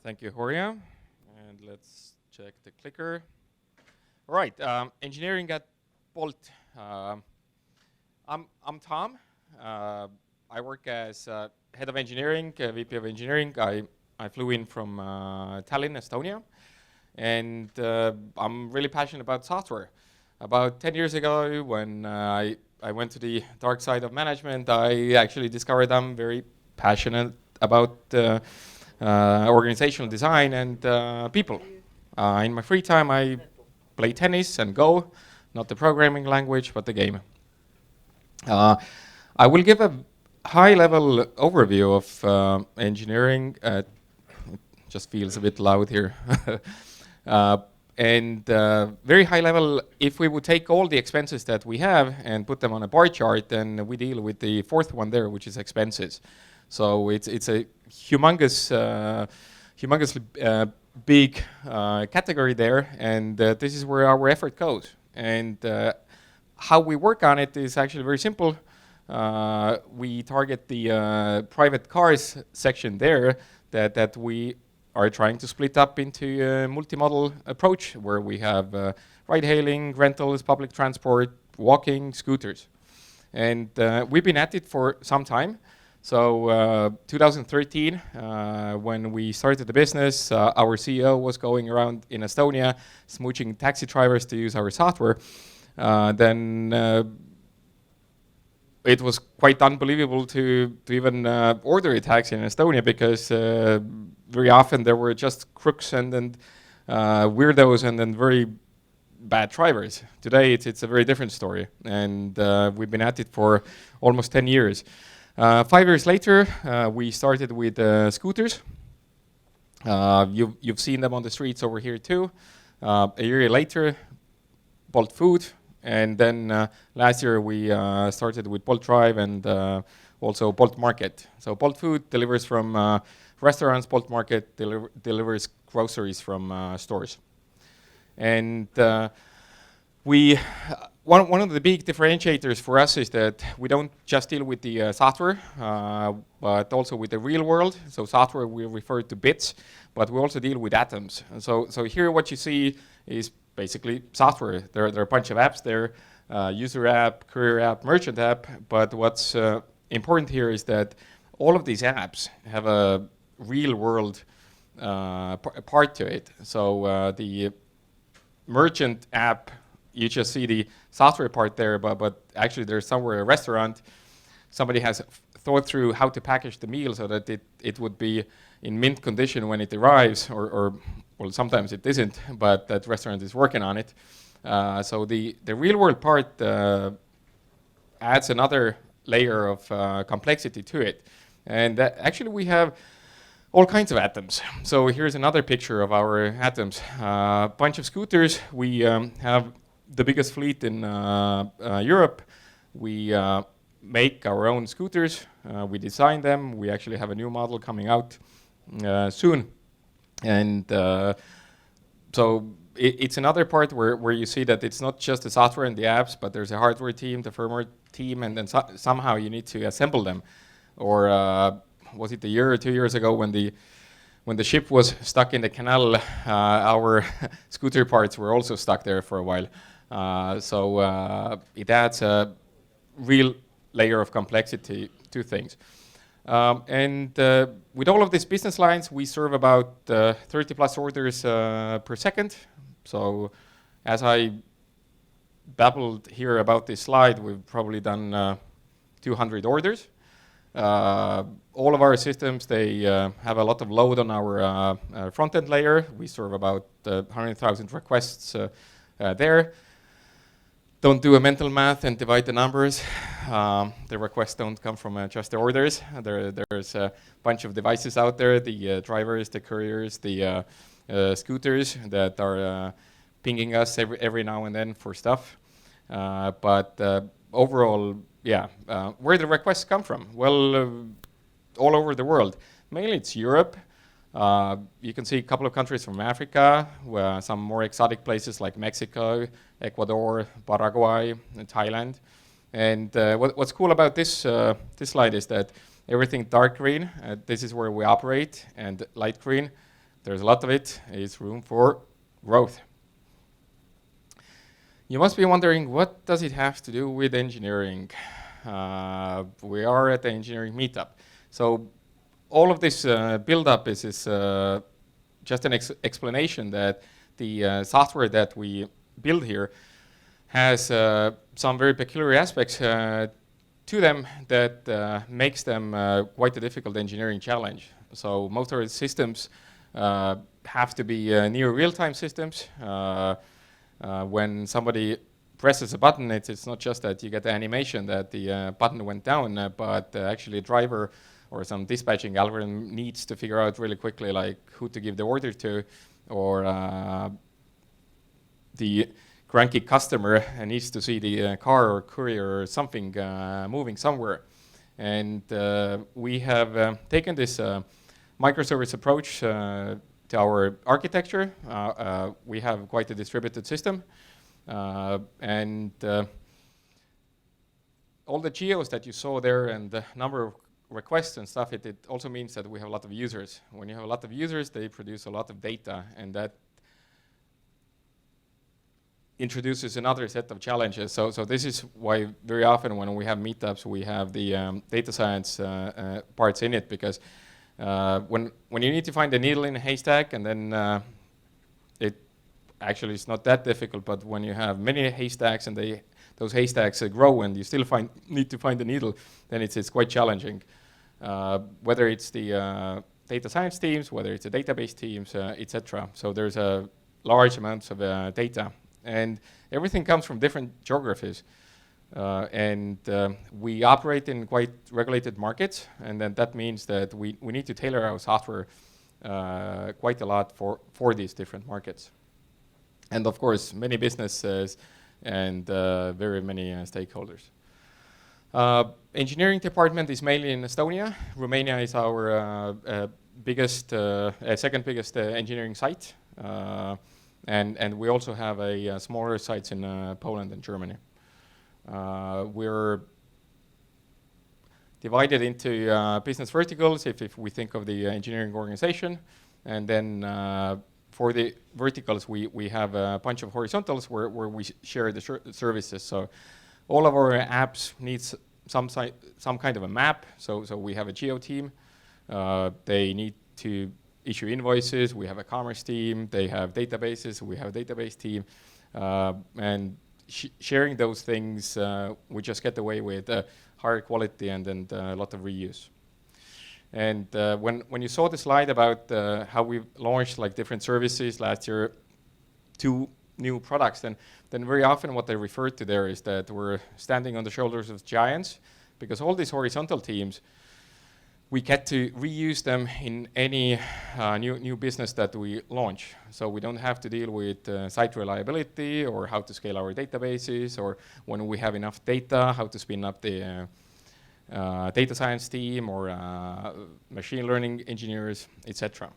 Thank you, Horia. And let's check the clicker. All right, engineering at Bolt. I'm Tom. I work as head of engineering, VP of engineering. I flew in from Tallinn, Estonia. And I'm really passionate about software. About 10 years ago, when I went to the dark side of management, I actually discovered I'm very passionate about organizational design and people. In my free time, I play tennis and Go, not the programming language, but the game. I will give a high-level overview of engineering. It just feels a bit loud here. Very high level, if we would take all the expenses that we have and put them on a bar chart, then we deal with the fourth one there, which is expenses. So it's a humongously big category there, and this is where our effort goes. And how we work on it is actually very simple. We target the private cars section there that we are trying to split up into a multimodal approach where we have ride-hailing, rentals, public transport, walking, scooters. And we've been at it for some time. So 2013, when we started the business, our CEO was going around in Estonia smooching taxi drivers to use our software. Then it was quite unbelievable to even order a taxi in Estonia because very often there were just crooks and weirdos and then very bad drivers. Today it's a very different story, and we've been at it for almost 10 years. 5 years later, we started with scooters. You've seen them on the streets over here too. A year later, Bolt Food. And then last year we started with Bolt Drive and also Bolt Market. So Bolt Food delivers from restaurants, Bolt Market delivers groceries from stores. And one of the big differentiators for us is that we don't just deal with the software, but also with the real world. So software we refer to bits, but we also deal with atoms. And so here what you see is basically software. There are a bunch of apps there, user app, career app, merchant app, but what's important here is that all of these apps have a real world part to it. So the merchant app, you just see the software part there, but actually there's somewhere a restaurant, somebody has thought through how to package the meal so that it would be in mint condition when it arrives, or well, sometimes it isn't, but that restaurant is working on it. So the real world part adds another layer of complexity to it. And actually we have all kinds of atoms. So here's another picture of our atoms. Bunch of scooters. We have the biggest fleet in Europe. We make our own scooters. We design them. We actually have a new model coming out soon. And so it's another part where you see that it's not just the software and the apps, but there's a hardware team, the firmware team, and then somehow you need to assemble them. Or was it a year or 2 years ago when the ship was stuck in the canal, our scooter parts were also stuck there for a while. So it adds a real layer of complexity to things. And with all of these business lines, we serve about 30 plus orders per second. So as I babbled here about this slide, we've probably done 200 orders. All of our systems, they have a lot of load on our front-end layer. We serve about 100,000 requests there. Don't do a mental math and divide the numbers. The requests don't come from just the orders. There's a bunch of devices out there, the drivers, the couriers, the scooters that are pinging us every now and then for stuff. But overall, yeah, where the requests come from? Well, all over the world. Mainly it's Europe. You can see a couple of countries from Africa, some more exotic places like Mexico, Ecuador, Paraguay, and Thailand. And what's cool about this slide is that everything dark green, this is where we operate, and light green, there's a lot of it. It's room for growth. You must be wondering, what does it have to do with engineering? We are at the engineering meetup. So all of this build-up is just an explanation that the software that we build here has some very peculiar aspects to them that makes them quite a difficult engineering challenge. So most of our systems have to be near real-time systems. When somebody presses a button, it's not just that you get the animation that the button went down, but actually a driver or some dispatching algorithm needs to figure out really quickly like who to give the order to, or the cranky customer needs to see the car or courier or something moving somewhere. And we have taken this microservice approach to our architecture. We have quite a distributed system. And all the geos that you saw there and the number of requests and stuff, it also means that we have a lot of users. When you have a lot of users, they produce a lot of data, and that introduces another set of challenges. So this is why very often when we have meetups, we have the data science parts in it, because when you need to find a needle in a haystack, and then it actually is not that difficult, but when you have many haystacks and those haystacks grow and you still need to find the needle, then it's quite challenging. Whether it's the data science teams, whether it's the database teams, etc. So there's a large amounts of data. And everything comes from different geographies. And we operate in quite regulated markets, and then that means that we need to tailor our software quite a lot for these different markets. And of course, many businesses and very many stakeholders. Engineering department is mainly in Estonia. Romania is our second biggest engineering site. And we also have smaller sites in Poland and Germany. We're divided into business verticals if we think of the engineering organization. And then for the verticals, we have a bunch of horizontals where we share the services. So all of our apps needs some kind of a map. So we have a geo team. They need to issue invoices. We have a commerce team. They have databases. We have a database team. And sharing those things, we just get away with higher quality and a lot of reuse. And when you saw the slide about how we launched like different services last year, 2 new products, then very often what they refer to there is that we're standing on the shoulders of giants, because all these horizontal teams, we get to reuse them in any new business that we launch. So we don't have to deal with site reliability or how to scale our databases, or when we have enough data, how to spin up the data science team or machine learning engineers, etc.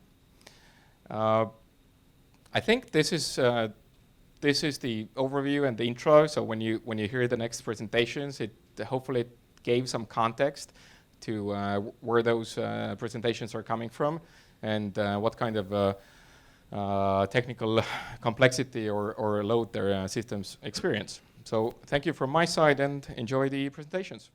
I think this is the overview and the intro. So when you hear the next presentations, hopefully it gave some context to where those presentations are coming from and what kind of technical complexity or load their systems experience. So thank you from my side and enjoy the presentations.